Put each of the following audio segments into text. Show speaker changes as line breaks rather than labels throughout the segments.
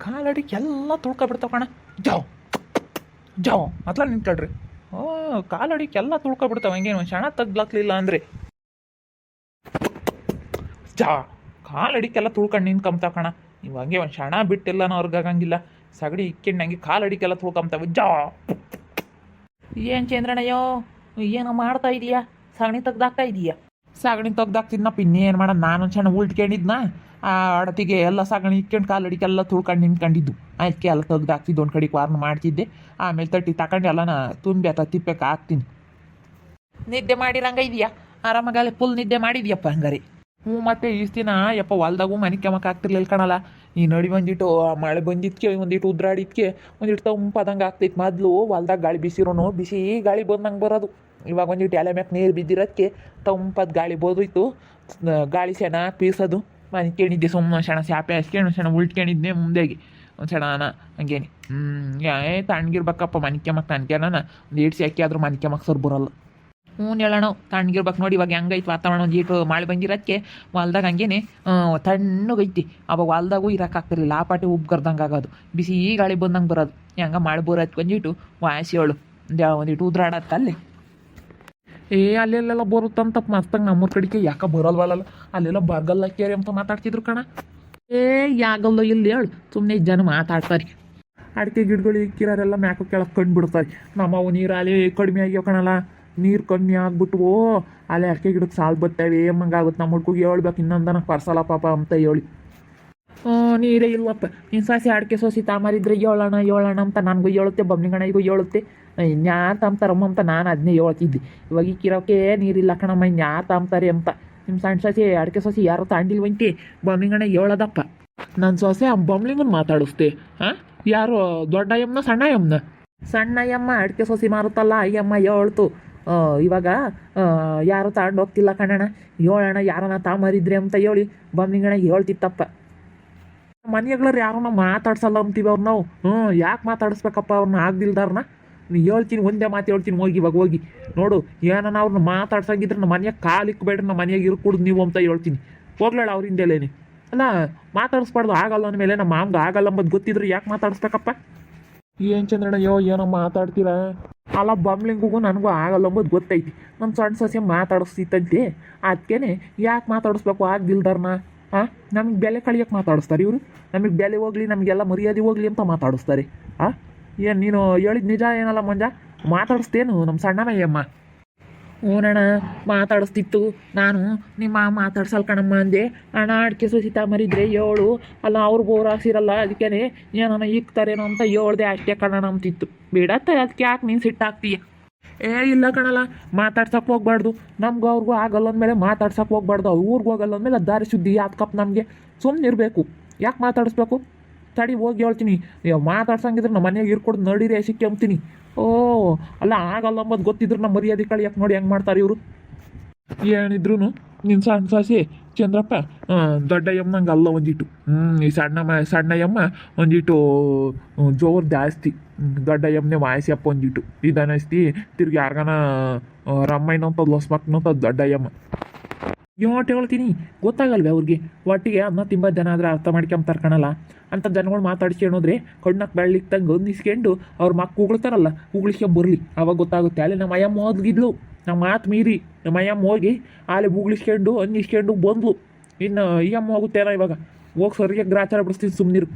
ಕಾಲಡಿಗೆ ಎಲ್ಲ ತುಳ್ಕೊಬಿಡ್ತಾವ ಕಣ. ಜಾವ್ ಜಾವ್ ಅತ್ಲ ನಿಂತ್ಕೊಳ್ರಿ. ಕಾಲಡಿಗೆ ಎಲ್ಲ ತುಳ್ಕೊಬಿಡ್ತಾವ. ಹಂಗೇನು ಒಂದು ಕ್ಷಣ ತಗ್ಲಾಕ್ಲಿಲ್ಲ ಅಂದರೆ ಜಾ ಕಾಲಡಿಕೆಲ್ಲ ತುಳ್ಕೊಂಡು ನಿಂತ್ಕೊಂತಾವ ಕಣ. ನೀವು ಹಂಗೆ ಒಂದು ಕ್ಷಣ ಬಿಟ್ಟಿಲ್ಲನೋ ಅವ್ರಿಗಾಗಂಗಿಲ್ಲ. ಸಗಡಿ ಇಕ್ಕಿಂಡು ಹಂಗೆ ಕಾಲಡಿಕೆಲ್ಲ ತುಳ್ಕೊಂತಾವೆ. ಜಾ ಏನು ಚಂದ್ರಣ್ಣಯ್ಯೋ, ಏನೋ ಮಾಡ್ತಾ ಇದೀಯಾ? ಸಗಣಿ ತೆಗ್ದಾಕ್ತಾ ಇದೀಯಾ? ಸಗಣಿ ತೆಗ್ದಾಕ್ತಿದ್ನಪ್ಪ, ಇನ್ನೇನು ಮಾಡೋದು. ನಾನೊಂದು ಕ್ಷಣ ಉಲ್ಟ್ಕೊಂಡಿದ್ನ, ಆ ಅಡತಿಗೆ ಎಲ್ಲ ಸಗಣಿ ಇಕ್ಕೊಂಡು ಕಾಲಡಿಕೆಲ್ಲ ತುಳ್ಕೊಂಡು ನಿಂತ್ಕೊಂಡಿದ್ದು. ಅದಕ್ಕೆ ಎಲ್ಲ ತೆಗ್ದಾಕ್ತಿದ್ದು, ಒಂದು ಕಡೆಗೆ ವಾರ್ನ್ ಮಾಡ್ತಿದ್ದೆ. ಆಮೇಲೆ ತಟ್ಟಿ ತಗೊಂಡು ಎಲ್ಲನ ತುಂಬಿ ಆತ ತಿಪ್ಪಕ್ಕೆ ಹಾಕ್ತೀನಿ. ನಿದ್ದೆ ಮಾಡಿರಂಗ ಇದೆಯಾ? ಆರಾಮಾಗಲ್ಲ ಫುಲ್ ನಿದ್ದೆ ಮಾಡಿದ್ಯಪ್ಪ ಹಂಗಾರೆ. ಹ್ಞೂ ಮತ್ತೆ ಇಷ್ಟು ದಿನ ಯಪ್ಪ ಹೊಲ್ದಾಗೂ ಮನೆ ಕೆಮ್ಮಕ್ಕೆ ಆಗ್ತಿರ್ಲಿಲ್ಲ ಕಣಲ್ಲ. ಈ ನಡಿ ಬಂದಿಟ್ಟು ಮಳೆ ಬಂದಿದ್ದಕ್ಕೆ ಒಂದಿಟ್ಟು ಉದ್ರಾಡಿದ್ಕೆ ಒಂದಿಟ್ಟು ತಂಪದಂಗೆ ಆಗ್ತೈತೆ. ಮೊದಲು ಹೊಲ್ದಾಗ ಗಾಳಿ ಬಿಸಿರೋನು ಬಿಸಿ ಗಾಳಿ ಬಂದಂಗೆ ಬರೋದು. ಇವಾಗ ಒಂದಿಟ್ಟು ಎಲೆ ಮ್ಯಾಕೆ ನೀರು ಬಿದ್ದಿರೋದಕ್ಕೆ ತಂಪದ ಗಾಳಿ ಬೋದೋಯ್ತು. ಗಾಳಿ ಸೆಣ ಪೀಸೋದು. ಮನೆ ಕೇಳಿದ್ದೆ ಸುಮ್ಮನೆ ಸಣ್ಣ ಸ್ಯಾಪೆ ಹಸ್ಕೊಂಡು ಸಣ್ಣ ಉಲ್ಟ್ಕೊಂಡಿದ್ದೆ ಮುಂದೆಗೆ ಒಂದು ಸಣ್ಣ ಹಂಗೇನೆ. ತಣ್ಣಗಿರ್ಬೇಕಪ್ಪ ಮನೆ ಕೆಮ್ಮಕ್ಕೆ. ನನಗೇನ ಒಂದು ಏಡ್ಸಿ ಹಾಕಿ ಆದರೂ ಮನೆ ಕೆಮ್ಮಕ್ಕೆ ಸರ್ ಬರೋಲ್ಲ. ಹ್ಞೂ ಹೇಳೋಣ, ತಣ್ಣಗಿರ್ಬೇಕು. ನೋಡಿ ಇವಾಗ ಹೆಂಗೈತೆ ವಾತಾವರಣ. ಒಂದು ಈಟು ಮಳೆ ಬಂದಿರೋಕ್ಕೆ ಹೊಲ್ದಾಗ ಹಂಗೇನೆ ತಣ್ಣಗೈತಿ. ಅವಾಗ ಹೊಲ್ದಾಗೂ ಇರೋಕ್ಕಾಗ್ತಿರ್ಲಿಲ್ಲ. ಆ ಪಾಟಿ ಉಬ್ಗರ್ದಂಗೆ ಆಗೋದು, ಬಿಸಿ ಗಾಳಿ ಬಂದಂಗೆ ಬರೋದು. ಹೆಂಗೆ ಮಳೆ ಬರೋದಕ್ಕೆ ಒಂದಿಟ್ಟು ವಾಸಿಯೋಳು ಒಂದಿಟ್ಟು ಉದ್ರಾಡತ್ತೆ ಅಲ್ಲಿ. ಅಲ್ಲೆಲ್ಲ ಬರುತ್ತಂತಪ್ಪ ಮಸ್ತಂಗೆ. ನಮ್ಮೂರ ಕಡೆಗೆ ಯಾಕೆ ಬರಲ್ವಲ್ಲ, ಅಲ್ಲೆಲ್ಲ ಬರಗಲ್ಲ ಕೇರಿ ಅಂತ ಮಾತಾಡ್ತಿದ್ರು ಕಣ. ಯಾಗಲ್ಲ ಇಲ್ಲಿ ಹೇಳು, ಸುಮ್ಮನೆ ಜನ ಮಾತಾಡ್ತಾರೆ. ಅಡಿಕೆ ಗಿಡಗಳು ಇಕ್ಕಿರೋರೆಲ್ಲ ಮ್ಯಾಕು ಕೆಳಗೆ ಕಂಡು ಬಿಡ್ತಾರೆ. ನಮ್ಮವು ನೀರು ಅಲ್ಲಿ ಕಡಿಮೆ ಆಗ್ಯಾವ ಕಣಲ್ಲ. ನೀರು ಕಮ್ಮಿ ಆಗ್ಬಿಟ್ಟು ಅಲ್ಲಿ ಅಡಿಕೆ ಗಿಡಕ್ಕೆ ಸಾಲು ಬರ್ತವೆ. ಏಮಂಗಾಗುತ್ತೆ. ನಮ್ಮ ಹುಡ್ಗಿಗೆ ಹೇಳ್ಬೇಕು ಇನ್ನೊಂದನ ಪರ್ಸಲ್ಲ ಪಾಪ ಅಂತ ಹೇಳಿ. ನೀರೇ ಇಲ್ವಪ್ಪ. ಇನ್ನು ಸಾಸಿ ಅಡಿಕೆ ಸೋಸಿ ತಾಮರಿದ್ರೆ ಏಳೋಣ ಅಂತ ನನಗೂ ಹೇಳುತ್ತೆ, ಬಮ್ನಿಗಣಗೂ ಹೇಳುತ್ತೆ. ಇನ್ಯಾರು ತಾಮ್ತಾರಮ್ಮ ಅಂತ ನಾನು ಅದನ್ನೇ ಹೇಳ್ತಿದ್ದೆ. ಇವಾಗ ಇಕ್ಕಿರೋಕೆ ನೀರಿಲ್ಲ ಕಣಮ್ಮ, ಇನ್ಯಾರು ತಾಮ್ತಾರೆ ಅಂತ. ನಿಮ್ಮ ಸಣ್ಣ ಸೊಸೆ ಅಡಿಕೆ ಸೊಸೆ ಯಾರು ತಾಂಡಿಲ್ವಂತೆ, ಬಮ್ನಿಗಣ ಹೇಳೋದಪ್ಪ. ನನ್ನ ಸೊಸೆ ಆ ಬಮ್ಲಿಂಗನ ಮಾತಾಡಿಸ್ತೆ. ಯಾರು ದೊಡ್ಡ ಅಯ್ಯಮ್ಮನ ಸಣ್ಣ ಅಯ್ಯಮ್ಮನ? ಸಣ್ಣ ಅಯ್ಯಮ್ಮ ಅಡಿಕೆ ಸೊಸೆ ಮಾರುತ್ತಲ್ಲ, ಅಯ್ಯಮ್ಮ ಹೇಳ್ತು. ಇವಾಗ ಯಾರು ತಗೊಂಡು ಹೋಗ್ತಿಲ್ಲ ಕಣಣ್ಣ, ಹೇಳೋಣ ಯಾರನ್ನ ತಾಮರಿದ್ರೆ ಅಂತ ಹೇಳಿ ಬಮ್ನಿಗಣ ಹೇಳ್ತಿತ್ತಪ್ಪ. ಮನೆಗಳವ್ರು ಯಾರನ್ನ ಮಾತಾಡ್ಸಲ್ಲ ಅಂತೀವಿ ಅವ್ರು ನಾವು. ಯಾಕೆ ಮಾತಾಡಿಸ್ಬೇಕಪ್ಪ ಅವ್ರನ್ನ? ಆಗ್ದಿಲ್ದಾರನ್ನ ನೀ ಹೇಳ್ತೀನಿ, ಒಂದೇ ಮಾತು ಹೇಳ್ತೀನಿ. ಹೋಗಿ ಇವಾಗ ಹೋಗಿ ನೋಡು, ಏನನ್ನ ಅವ್ರನ್ನ ಮಾತಾಡ್ಸಂಗಿದ್ರೆ ನಮ್ಮ ಮನೆಯಾಗ ಕಾಲಿಕ್ಬೇಡ್ರಿ, ನಮ್ಮ ಮನೆಯಾಗ ಇರ್ಕೊಡುದು ನೀವು ಅಂತ ಹೇಳ್ತೀನಿ. ಹೋಗ್ಲಾಳ ಅವ್ರಿಂದಲೇನೆ. ಅಲ್ಲ ಮಾತಾಡಿಸ್ಬಾರ್ದು, ಆಗಲ್ಲ ಅಂದಮೇಲೆ ನಮ್ಮ ಮಾಮ್ಗೆ ಆಗಲ್ಲ ಅಂಬದು ಗೊತ್ತಿದ್ರು ಯಾಕೆ ಮಾತಾಡಿಸ್ಬೇಕಪ್ಪ? ಏನು ಚಂದ್ರಣ್ಣಯ್ಯೋ ಏನೋ ಮಾತಾಡ್ತೀರಾ? ಅಲ್ಲ ಬಮ್ಲಿಂಗಿಗೂ ನನಗೂ ಆಗಲ್ಲ ಅಂಬೋದು ಗೊತ್ತೈತಿ. ನಮ್ಮ ಸಣ್ಣ ಸೊಸೆ ಮಾತಾಡಿಸ್ತಿತ್ತಂತೆ, ಅದಕ್ಕೇನೆ ಯಾಕೆ ಮಾತಾಡಿಸ್ಬೇಕು ಆಗ್ದಿಲ್ದಾರನ್ನ? ನಮಗೆ ಬೆಲೆ ಕಳಿಯೋಕೆ ಮಾತಾಡಿಸ್ತಾರೆ ಇವರು. ನಮಗೆ ಬೆಲೆ ಹೋಗ್ಲಿ, ನಮಗೆಲ್ಲ ಮರ್ಯಾದೆ ಹೋಗ್ಲಿ ಅಂತ ಮಾತಾಡಿಸ್ತಾರೆ. ಏನು ನೀನು ಹೇಳಿದ ನಿಜ ಏನಲ್ಲ ಮಂಜ? ಮಾತಾಡಿಸ್ತೇನು ನಮ್ಮ ಸಣ್ಣನಯ್ಯಮ್ಮ? ಹ್ಞೂನಣ್ಣ ಮಾತಾಡಿಸ್ತಿತ್ತು. ನಾನು ನಿಮ್ಮ ಮಾತಾಡ್ಸಲ್ ಕಣಮ್ಮ ಅಂದೆ. ಅಣ್ಣ ಅಡಿಕೆ ಸೊಸಿತಾ ಮರಿದ್ರೆ ಏಳು ಅಲ್ಲ, ಅವ್ರು ಬೋರ್ ಹಾಕ್ಸಿರಲ್ಲ, ಅದಕ್ಕೇ ಏನನ್ನ ಇಕ್ತಾರೇನೋ ಅಂತ ಹೇಳ್ದೆ ಅಷ್ಟೇ ಕಣಣ ಅಂತಿತ್ತು. ಬಿಡತ್ತೆ, ಅದಕ್ಕೆ ಯಾಕೆ ನೀನು ಸಿಟ್ಟಾಗ್ತೀಯ? ಇಲ್ಲ ಕಣಲ್ಲ, ಮಾತಾಡ್ಸಕ್ಕೆ ಹೋಗ್ಬಾರ್ದು. ನಮ್ಗೆ ಅವ್ರಿಗೂ ಆಗಲ್ಲ ಅಂದಮೇಲೆ ಮಾತಾಡ್ಸಕ್ಕೆ ಹೋಗ್ಬಾರ್ದು. ಊರಿಗೆ ಹೋಗಲ್ಲ ಅಂದಮೇಲೆ ದಾರಿ ಸುದ್ದಿ ಯಾಕಪ್ಪ ನಮಗೆ? ಸುಮ್ಮನೆ ಇರಬೇಕು. ಯಾಕೆ ಮಾತಾಡಿಸ್ಬೇಕು? ತಡಿ ಹೋಗಿ ಹೇಳ್ತೀನಿ. ಮಾತಾಡ್ಸಂಗಿದ್ರೆ ನಮ್ಮ ಮನೆಯಾಗ ಇರ್ಕೊಡ್ದು ನಡೀರಿ ಸಿಕ್ಕಿ ಅಂತೀನಿ. ಅಲ್ಲ ಆಗಲ್ಲ ಅಂಬೋದು ಗೊತ್ತಿದ್ರು ನಮ್ಮ ಮರ್ಯಾದೆ ಕಳಿಯಕ್ಕೆ ನೋಡಿ ಹೆಂಗೆ ಮಾಡ್ತಾರೆ ಇವರು. ಏನಿದ್ರು ನಿನ್ನ ಸಣ್ಣ ಸಾಸಿ ಚಂದ್ರಪ್ಪ ದೊಡ್ಡಯ್ಯಮ್ಮಂಗೆ ಅಲ್ಲ ಒಂದಿಟ್ಟು. ಈ ಸಣ್ಣಯ್ಯಮ್ಮ ಒಂದಿಟ್ಟು ಜೋರು ಜಾಸ್ತಿ. ದೊಡ್ಡಯ್ಯಮ್ಮನೇ ವಾಯಸ್ಸಪ್ಪ ಒಂದಿಟ್ಟು ಇದನ್ನಿಸ್ತಿ. ತಿರ್ಗಿ ಯಾರಿಗಾನ ರಮ್ಮಯ್ಯನಂತ ಲೊಸ್ಮಕ್ನಂತ ದೊಡ್ಡಯ್ಯಮ್ಮ. ಯೋಟ್ ಹೇಳ್ತೀನಿ, ಗೊತ್ತಾಗಲ್ವೇ ಅವ್ರಿಗೆ? ಒಟ್ಟಿಗೆ ಅನ್ನ ತಿಂಬ ಜನ ಆದರೆ ಅರ್ಥ ಮಾಡ್ಕೊಂತಾರೆ ಕಣಲ್ಲ. ಅಂತ ಜನಗಳು ಮಾತಾಡ್ಸ್ಕೊಂಡ್ರೆ ಕಣ್ಣಕ್ಕೆ ಬೆಳ್ಳಿಕ್ತಂಗೆ ಹೊಂದಿಸ್ಕೊಂಡು ಅವ್ರ ಮಕ್ಕ ಉಗುಳ್ತಾರಲ್ಲ, ಉಗುಳಿಸ್ಕೊಂಬರ್ಲಿ, ಅವಾಗ ಗೊತ್ತಾಗುತ್ತೆ. ಅಲ್ಲಿ ನಮ್ಮ ಅಯ್ಯಮ್ಮ ಹೋದ್ಗಿದ್ಲು, ನಮ್ಮ ಮಾತು ಮೀರಿ ನಮ್ಮ ಅಯ್ಯಮ್ಮ ಹೋಗಿ ಅಲ್ಲಿ ಉಗುಳಿಸ್ಕೊಂಡು ಅನ್ನಿಸ್ಕೊಂಡು ಬಂದ್ಲು. ಇನ್ನು ಈ ಅಮ್ಮ ಹೋಗುತ್ತೇನೋ ಇವಾಗ. ಹೋಗಿ ಸರಿಗೆ ಗ್ರಾಚಾರ ಬಿಡಿಸ್ತೀನಿ, ಸುಮ್ಮನಿರು.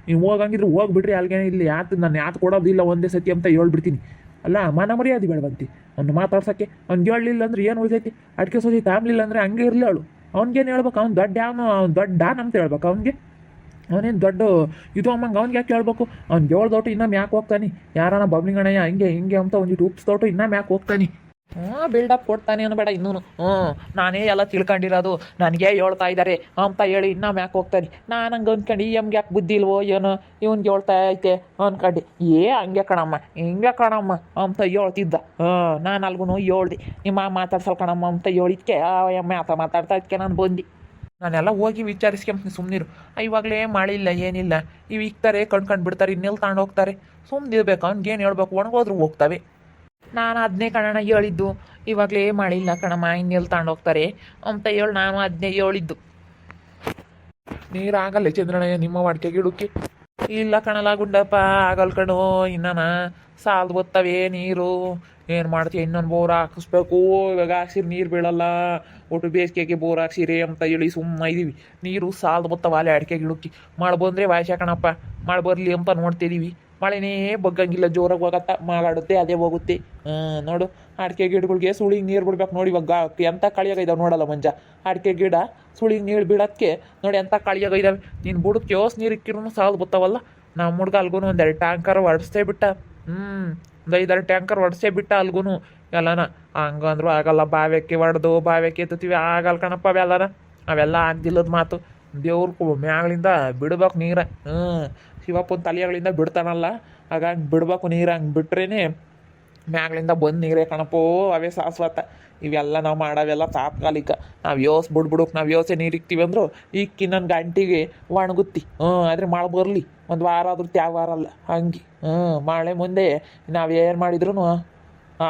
ನೀವು ಹೋಗಂಗಿದ್ರೆ ಹೋಗ್ಬಿಡ್ರಿ, ಅಲ್ಲಿಗೆ ಇಲ್ಲಿ ನಾನು ಯಾತು ಕೊಡೋದಿಲ್ಲ ಒಂದೇ ಸತಿ ಅಂತ ಹೇಳ್ಬಿಡ್ತೀನಿ. ಅಲ್ಲ ಮನ ಮರ್ಯಾದೆ ಬೇಡವಂತಿ ಅವ್ನು ಮಾತಾಡ್ಸೋಕ್ಕೆ. ಅವ್ನಿಗೆ ಹೇಳಲಿಲ್ಲ ಅಂದ್ರೆ ಏನು ಉಳಿದೈತಿ? ಅಡಿಕೆ ಸೋಸಿ ತಾಮ್ಲಿಲ್ಲ ಅಂದರೆ ಹಂಗೆ ಇರಲಿ ಅವಳು. ಅವ್ನಿಗೇನು ಹೇಳ್ಬೇಕು? ಅವ್ನು ದೊಡ್ಡ ಅವ್ನು ದೊಡ್ಡ ಅಂತ ಹೇಳ್ಬೇಕು ಅವ್ನಿಗೆ. ಅವನೇನು ದೊಡ್ಡ ಇದು ಅಮ್ಮಂಗೆ ಅವ್ನಿಗೆ ಯಾಕೆ ಹೇಳ್ಬೇಕು? ಅವ್ನಿಗೆ ಹೇಳ್ದೋಟು ಇನ್ನೂ ಮ್ಯಾಕೆ ಹೋಗ್ತಾನೆ. ಯಾರನ್ನ ಬಬ್ಲಿಂಗಣಯ್ಯ ಹಿಂಗೆ ಹಿಂಗೆ ಅಂತ ಒಂದಿಟ್ಟು ಉಪ್ಸ್ದೋಟು ಇನ್ನೂ ಮ್ಯಾಕೆ ಹೋಗ್ತಾನೆ. ಬಿಲ್ಡಪ್ ಕೊಡ್ತಾನೆ ಅನ್ಬೇಡ ಇನ್ನೂ. ನಾನೇ ಎಲ್ಲ ತಿಳ್ಕೊಂಡಿರೋದು, ನನಗೆ ಹೇಳ್ತಾ ಇದ್ದಾರೆ ಅಂತ ಹೇಳಿ ಇನ್ನೂ ಮ್ಯಾಕೆ ಹೋಗ್ತಾನೆ. ನಾನು ಹಂಗೆ ಅಂದ್ಕೊಂಡು ಎಮ್ಗೆ ಯಾಕೆ ಬುದ್ಧಿ ಇಲ್ವೋ ಏನೋ ಇವ್ನಿಗೆ ಹೇಳ್ತಾ ಐತೆ ಅಂದ್ಕೊಂಡು. ಹಂಗೆ ಕಣಮ್ಮ ಹಿಂಗೆ ಕಣಮ್ಮ ಅಂತ ಹೇಳ್ತಿದ್ದ. ನಾನು ಅಲ್ಗೂ ಹೇಳ್ದೆ, ನಿಮ್ಮ ಮಾತಾಡ್ಸಲ್ ಕಣಮ್ಮ ಅಂತ ಹೇಳಿದ್ಕೆ ಎಮ್ಮೆ ಆತ ಮಾತಾಡ್ತಾ ಇದಕ್ಕೆ ನಾನು ಬಂದು. ನಾನೆಲ್ಲ ಹೋಗಿ ವಿಚಾರಿಸ್ಕೊಂತೀನಿ, ಸುಮ್ಮನಿರು. ಇವಾಗಲೇ ಮಾಡಿಲ್ಲ ಏನಿಲ್ಲ, ಇವು ಇಕ್ತಾರೆ ಕಣ್ಕೊಂಡು ಬಿಡ್ತಾರೆ, ಇನ್ನೆಲ್ಲಿ ತಗೊಂಡು ಹೋಗ್ತಾರೆ. ಸುಮ್ಮನಿರ್ಬೇಕು, ಅವ್ನಿಗೇನು ಹೇಳ್ಬೇಕು? ಒಣಗೋದ್ರು ಹೋಗ್ತವೆ. ನಾನು ಅದನ್ನೇ ಕಣಣ್ಣ ಹೇಳಿದ್ದು. ಇವಾಗಲೇ ಮಾಡಿಲ್ಲ ಕಣಮ್ಮ, ಇನ್ನೆಲ್ಲಿ ತಗೊಂಡೋಗ್ತಾರೆ ಅಂತ ಹೇಳಿ ನಾನು ಅದನ್ನೇ ಹೇಳಿದ್ದು. ನೀರಾಗಲ್ಲ ಚಂದ್ರಣ್ಣಯ್ಯ ನಿಮ್ಮ ವಾಡಿಕೆ ಗಿಡಕ್ಕೆ? ಇಲ್ಲ ಕಣಲ್ಲ ಗುಂಡಪ್ಪ, ಆಗಲ್ ಕಣು. ಇನ್ನ ಸಾಲದು ಬರ್ತವೆ ನೀರು. ಏನು ಮಾಡ್ತೀವಿ, ಇನ್ನೊಂದು ಬೋರ್ ಹಾಕಿಸ್ಬೇಕು. ಇವಾಗ ಹಾಕ್ಸಿರಿ ನೀರು ಬೀಳಲ್ಲ. ಒಟ್ಟು ಬೇಸಿಗೆಗೆ ಬೋರ್ ಹಾಕ್ಸಿರಿ ಅಂತ ಹೇಳಿ ಸುಮ್ಮನೆ ಇದೀವಿ. ನೀರು ಸಾಲದು ಬರ್ತವ ಅಲ್ಲಿ ಅಡಿಕೆ ಗಿಡಕ್ಕೆ. ಮಳೆ ಬಂದರೆ ವಾಯ್ಸ ಕಣಪ್ಪ, ಮಳೆ ಬರಲಿ ಅಂತ ನೋಡ್ತಿದ್ದೀವಿ. ಮಳೆನೇ ಬಗ್ಗಂಗಿಲ್ಲ, ಜೋರಾಗಿ ಹೋಗತ್ತ, ಮಾಗಾಡುತ್ತೆ ಅದೇ ಹೋಗುತ್ತೆ. ನೋಡು, ಅಡಿಕೆ ಗಿಡಗಳಿಗೆ ಸುಳಿಗೆ ನೀರು ಬಿಡ್ಬೇಕು ನೋಡಿ. ಇವಾಗ ಎಂಥ ಕಳಿಯಾಗಿದ್ದಾವೆ ನೋಡಲ್ಲ ಮಂಜ. ಅಡಿಕೆ ಗಿಡ ಸುಳಿಗೆ ನೀರು ಬೀಳೋಕ್ಕೆ ನೋಡಿ ಎಂಥ ಕಳಿಯಾಗಿದ್ದಾವೆ. ನೀನು ಬುಡಕ್ಕೆ ಯೋಸ್ ನೀರು ಇಕ್ಕಿರೂ ಸಾಲದು ಬರ್ತವಲ್ಲ. ನಮ್ಮ ಹುಡ್ಗ ಅಲ್ಗೂ ಒಂದೆರಡು ಟ್ಯಾಂಕರ್ ಹೊಡೆಸ್ತೇ ಬಿಟ್ಟ. ಒಂದು 5-6 ಟ್ಯಾಂಕರ್ ಹೊಡೆಸೇ ಬಿಟ್ಟ ಅಲ್ಗೂ ಎಲ್ಲನ. ಹಂಗಂದ್ರು ಆಗಲ್ಲ, ಬಾವ್ಯಕ್ಕೆ ಹೊಡೆದು ಬಾವ್ಯಕ್ಕೆ ಎತ್ತುತ್ತೀವಿ, ಆಗಲ್ಲ ಕಣಪ್ಪ ಅವೆಲ್ಲನ. ಅವೆಲ್ಲ ಆಗ್ದಿಲ್ಲದ ಮಾತು. ದೇವ್ರ ಮ್ಯಾಗಳಿಂದ ಬಿಡ್ಬೇಕು ನೀರ. ಶಿವಪ್ಪನ ತಲೆಗಳಿಂದ ಬಿಡ್ತಾನಲ್ಲ, ಆಗ ಹಂಗೆ ಬಿಡ್ಬೇಕು ನೀರು. ಹಂಗೆ ಬಿಟ್ರೇನೆ ಮ್ಯಾಗಳಿಂದ ಬಂದು ನೀರೇ ಕಣಪ್ಪೋ, ಅವೇ ಶಾಶ್ವತ. ಇವೆಲ್ಲ ನಾವು ಮಾಡೋವೆಲ್ಲ ತಾತ್ಕಾಲಿಕ. ನಾವು ಯೋಸ್ ಬಿಡ್ಬಿಡೋಕೆ ನಾವು ಯೋಸೆ ನೀರು ಇಕ್ತೀವಿ ಅಂದರು ಇಕ್ಕಿ ನನ್ನ ಗಂಟಿಗೆ ಒಣಗುತ್ತಿ. ಆದರೆ ಮಳೆ ಬರಲಿ, ಒಂದು ವಾರ ಆದ್ರೂ ತ್ಯಾಗ ವಾರ ಅಲ್ಲ ಹಂಗೆ. ಮಳೆ ಮುಂದೆ ನಾವೇನು ಮಾಡಿದ್ರು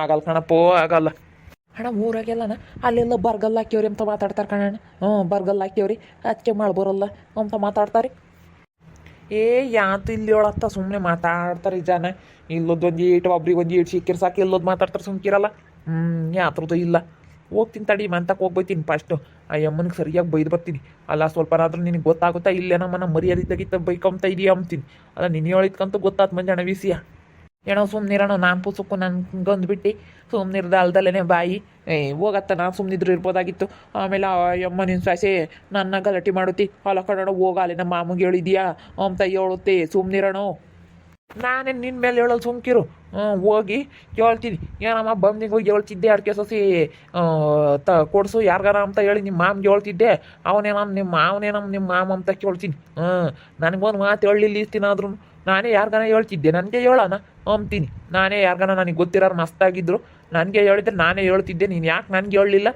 ಆಗಲ್ಲ ಕಣಪ್ಪೋ, ಆಗಲ್ಲ. ಅಣ್ಣ ಊರಾಗೆಲ್ಲನ ಅಲ್ಲೆಲ್ಲ ಬರ್ಗಲ್ ಹಾಕ್ಯವ್ರಿ ಅಂತ ಮಾತಾಡ್ತಾರೆ ಕಣಣ್ಣ. ಬರ್ಗಲ್ ಹಾಕ್ಯವ್ರಿ ಅದಕ್ಕೆ ಮಳೆ ಬರೋಲ್ಲ ಅಂತ ಮಾತಾಡ್ತಾರೆ. ಯಾಂತ ಇಲ್ಲಿ ಹೇಳತ್ತ ಸುಮ್ಮನೆ ಮಾತಾಡ್ತಾರೆ ಜನ. ಇಲ್ಲದೊಂದು ಈಟು ಒಬ್ರಿಗೆ ಒಂದು ಈಟು ಸಿಕ್ಕಿರ್ ಸಾಕು, ಇಲ್ಲೋದು ಮಾತಾಡ್ತಾರೆ ಸುಮ್ಕಿರಲ್ಲ. ಯಾತ್ರದ್ದು ಇಲ್ಲ. ಹೋಗ್ತೀನಿ ತಡಿ, ಮಂತಕ್ಕೆ ಹೋಗ್ಬೈತೀನಿ ಫಸ್ಟು. ಆ ಅಮ್ಮನಿಗೆ ಸರಿಯಾಗಿ ಬೈದು ಬರ್ತೀನಿ. ಅಲ್ಲ ಸ್ವಲ್ಪನಾದ್ರೂ ನಿನಗೆ ಗೊತ್ತಾಗುತ್ತಾ ಇಲ್ಲೇ ನಮ್ಮನ್ನ ಮರ್ಯಾದೆ ತೆಗಿತ ಬೈಕೊಂತ ಇದೀಯ ಅಂತೀನಿ. ಅಲ್ಲ ನೀನು ಹೇಳಿದ್ಕಂತ ಗೊತ್ತಾತ್ ಮಂಜಣ್ಣ ವಿಷಯ. ಏನೋ ಸುಮ್ಮನಿರೋಣ, ನಾನು ಪುಸುಕು ನನ್ಗೊಂದ್ಬಿಟ್ಟು ಸುಮ್ಮನಿರ್ದ ಅಲ್ದಲ್ಲೇ ಬಾಯಿ. ಹೋಗತ್ತ, ನಾನು ಸುಮ್ಮನಿದ್ರು ಇರ್ಬೋದಾಗಿತ್ತು. ಆಮೇಲೆ ಆ ಅಮ್ಮ ನಿನ್ನ ಸೊಸೆ ನನ್ನ ಗಲಾಟೆ ಮಾಡುತ್ತಿ. ಅಲ್ಲ ಕಣೋ ಹೋಗಾಲೆ, ನಮ್ಮ ಮಾಮಗೆ ಹೇಳಿದ್ಯಾ ಅಂತ ಹೇಳುತ್ತೆ. ಸುಮ್ಮನಿರೋಣ, ನಾನೇ ನಿನ್ನ ಮೇಲೆ ಹೇಳೋದು ಸುಮ್ಕಿರು. ಹೋಗಿ ಹೇಳ್ತೀನಿ, ಏನಮ್ಮ ಬಂದಿಗೆ ಹೋಗಿ ಹೇಳ್ತಿದ್ದೆ ಅಡಿಕೆ ಸೊಸಿ ಕೊಡಿಸು ಯಾರಿಗಾರ ಅಂತ ಹೇಳಿ ನಿಮ್ಮ ಮಾಮ್ಗೆ ಹೇಳ್ತಿದ್ದೆ. ಅವನೇನಮ್ಮ ನಿಮ್ಮ ಮಾಮ ಅಂತ ಕೇಳ್ತೀನಿ. ನನಗೊಂದು ಮಾತು ಹೇಳಲಿಲ್ಲ ಇಸ್ತೀನಾದ್ರೂ ನಾನೇ ಯಾರಿಗಾನ ಹೇಳ್ತಿದ್ದೆ. ನನಗೆ ಹೇಳೋಣ ಅಂತೀನಿ. ನಾನೇ ಯಾರಿಗಾನ ನನಗೆ ಗೊತ್ತಿರೋರು ಮಸ್ತಾಗಿದ್ರು ನನಗೆ ಹೇಳಿದ್ರೆ ನಾನೇ ಹೇಳ್ತಿದ್ದೆ. ನೀನು ಯಾಕೆ ನನಗೆ ಹೇಳಲಿಲ್ಲ?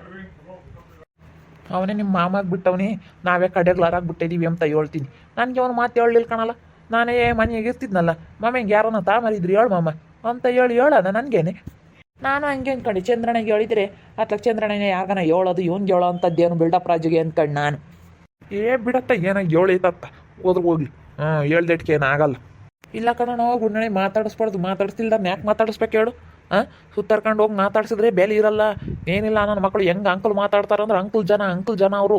ಅವನೇ ನಿಮ್ಮ ಮಾಮಾಗಿ ಬಿಟ್ಟವನೇ, ನಾವೇ ಕಡೆಗ್ಲಾರಾಗ್ಬಿಟ್ಟಿದ್ದೀವಿ ಅಂತ ಹೇಳ್ತೀನಿ. ನನಗೆ ಅವನು ಮಾತು ಹೇಳಲಿಲ್ಲ ಕಣಲ್ಲ. ನಾನೇ ಮನೆಗೆ ಇರ್ತಿದ್ನಲ್ಲ, ಮಾಮೆಂಗೆ ಯಾರನ್ನ ತಾಮರಿದ್ರು ಹೇಳು ಮಾಮ ಅಂತ ಹೇಳೋಣ ನನಗೇನೆ. ನಾನು ಹಂಗೆ ಅಂದ್ಕೊಂಡು ಚಂದ್ರನಿಗೆ ಹೇಳಿದರೆ ಅಥವಾ ಚಂದ್ರನೇ ಯಾಗನ ಹೇಳೋದು ಇವ್ನಿಗೆ ಹೇಳೋ ಅಂಥದ್ದೇನು ಬಿಲ್ಡಪ್ ರಾಜಿಗೆ ಅಂದ್ಕೊಂಡು ನಾನು. ಬಿಡತ್ತ, ಏನಾಗಿ ಹೇಳೈತತ್ತ ಹೋದ್ರೆ ಹೋಗ್ಲಿ. ಹೇಳ್ದಟ್ಕೆ ಏನಾಗಲ್ಲ. ಇಲ್ಲ ಕಣೋ ಗುಂಡಣೆ ಮಾತಾಡಿಸ್ಬಾರ್ದು. ಮಾತಾಡಿಸ್ತಿಲ್ದ ಯಾಕೆ ಮಾತಾಡಿಸ್ಬೇಕು ಹೇಳು? ಸುತ್ತರ್ಕೊಂಡು ಹೋಗಿ ಮಾತಾಡ್ಸಿದ್ರೆ ಬೆಲೆ ಇರಲ್ಲ, ಏನಿಲ್ಲ. ನನ್ನ ಮಕ್ಕಳು ಹೆಂಗೆ ಅಂಕಲ್ ಮಾತಾಡ್ತಾರಂದ್ರೆ ಅಂಕಲ್ ಜನ ಅವರು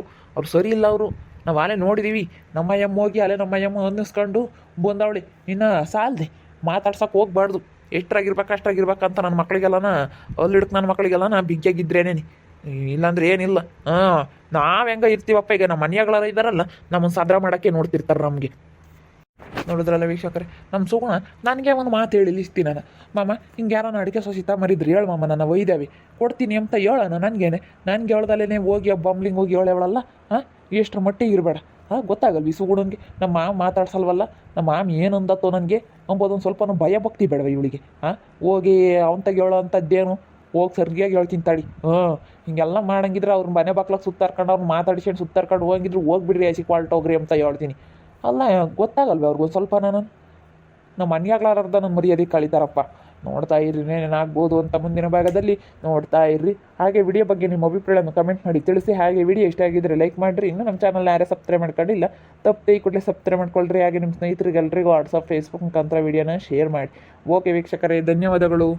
ಸರಿ ಇಲ್ಲ. ಅವರು ನಾವು ಅಲ್ಲೇ ನೋಡಿದ್ದೀವಿ. ನಮ್ಮ ಅಮ್ಮ ಹೋಗಿ ಅಲ್ಲೇ ನಮ್ಮ ಅಮ್ಮ ಅನ್ನಿಸ್ಕೊಂಡು ಬಂದವಳಿ. ಇನ್ನು ಸಾಲದೆ ಮಾತಾಡ್ಸೋಕೆ ಹೋಗ್ಬಾರ್ದು. ಎಷ್ಟರಾಗಿರ್ಬೇಕು ಅಷ್ಟಾಗಿರ್ಬೇಕಂತ ನನ್ನ ಮಕ್ಕಳಿಗೆಲ್ಲನ ಅಲ್ಲಿಡಕ್ಕೆ ನನ್ನ ಮಕ್ಕಳಿಗೆಲ್ಲನ ಬಿಗ್ಗಿಯಾಗಿದ್ರೇನೇನಿ. ಇಲ್ಲಾಂದ್ರೆ ಏನಿಲ್ಲ. ನಾವು ಹೆಂಗೆ ಇರ್ತೀವಪ್ಪ, ಈಗ ನಮ್ಮ ಮನೆಯಾಗಳಾರ ಇದ್ದಾರಲ್ಲ ನಮ್ಮನ್ನು ಸಾದ್ರ ಮಾಡೋಕ್ಕೆ ನೋಡ್ತಿರ್ತಾರೆ ನಮಗೆ. ನೋಡಿದ್ರಲ್ಲ ವೀಕ್ಷಕರೇ, ನಮ್ಮ ಸುಗುಣ ನನಗೆ ಒಂದು ಮಾತು ಹೇಳಿ ಇಸ್ತೀನಿ ನಾನು. ಮಾಮ ಹಿಂಗೆ ಯಾರನ್ನ ಅಡಿಕೆ ಸೊಸಿತ ಮರಿದ್ರಿ ಹೇಳು ಮಾಮ, ನನ್ನ ಒಯ್ದಾವಿ ಕೊಡ್ತೀನಿ ಅಂತ ಹೇಳೋಣ. ನನಗೆ ಹೇಳ್ದಲ್ಲೇ ಹೋಗಿ ಬಂಬ್ಲಿಂಗ್ ಹೋಗಿ ಹೇಳವಳಲ್ಲ. ಎಷ್ಟರ ಮಟ್ಟಿಗೆ ಇರಬೇಡ. ಗೊತ್ತಾಗಲ್ವಿ ಸುಗುಣನಿಗೆ ನಮ್ಮ ಮಾಮ ಮಾತಾಡ್ಸಲ್ವಲ್ಲ. ನಮ್ಮ ಮಾಮ ಏನಂದತ್ತೋ ನನಗೆ ಅಂಬೋದೊಂದು ಸ್ವಲ್ಪ ಭಯ ಭಕ್ತಿ ಬೇಡವ ಇವಳಿಗೆ. ಹೋಗಿ ಅವಂತಾಗ ಹೇಳೋ ಅಂಥದ್ದೇನು, ಹೋಗಿ ಸರಿಯಾಗಿ ಹೇಳ್ತೀನಿ ತಡಿ. ಹಿಂಗೆಲ್ಲ ಮಾಡಂಗಿದ್ರೆ ಅವ್ರ ಮನೆ ಬಾಕ್ಲಾಗ ಸುತ್ತಾರ್ಕೊಂಡು ಅವ್ರು ಮಾತಾಡ್ಸ್ಕೊಂಡು ಸುತ್ತಾರ್ಕೊಂಡು ಹೋಗಿದ್ರು ಹೋಗ್ಬಿಡ್ರಿ ಐಸಿ ಕ್ವಾಲ್ಟ್ ಹೋಗ್ರಿ ಅಂತ ಹೇಳ್ತೀನಿ. ಅಲ್ಲ ಗೊತ್ತಾಗಲ್ವ ಅವ್ರಿಗೊಂದು ಸ್ವಲ್ಪ. ನಮ್ಮ ಮನೆಯಾಗ್ಲಾರ್ದ ನನ್ನ ಮರ್ಯಾದೆ ಕಳೀತಾರಪ್ಪ. ನೋಡ್ತಾ ಇರ್ರಿ ಏನೇನಾಗ್ಬೋದು ಅಂತ ಮುಂದಿನ ಭಾಗದಲ್ಲಿ ನೋಡ್ತಾ ಇರ್ರಿ. ಹಾಗೆ ವಿಡಿಯೋ ಬಗ್ಗೆ ನಿಮ್ಮ ಅಭಿಪ್ರಾಯವನ್ನು ಕಮೆಂಟ್ ಮಾಡಿ ತಿಳಿಸಿ. ಹಾಗೆ ವಿಡಿಯೋ ಇಷ್ಟ ಆಗಿದ್ರೆ ಲೈಕ್ ಮಾಡಿರಿ. ಇನ್ನೂ ನಮ್ಮ ಚಾನಲ್ ಯಾರೇ ಸಬ್ಸ್ಕ್ರೈಬ್ ಮಾಡ್ಕೊಂಡಿಲ್ಲ ತಪ್ಪದೆ ಈ ಕೂಡಲೇ ಸಬ್ಸ್ಕ್ರೈಬ್ ಮಾಡ್ಕೊಳ್ರಿ. ಹಾಗೆ ನಿಮ್ಮ ಸ್ನೇಹಿತರಿಗೆ ಎಲ್ರಿಗೂ ವಾಟ್ಸಪ್ ಫೇಸ್ಬುಕ್ ಮುಖಾಂತರ ವಿಡಿಯೋನ ಶೇರ್ ಮಾಡಿ. ಓಕೆ ವೀಕ್ಷಕರೇ, ಧನ್ಯವಾದಗಳು.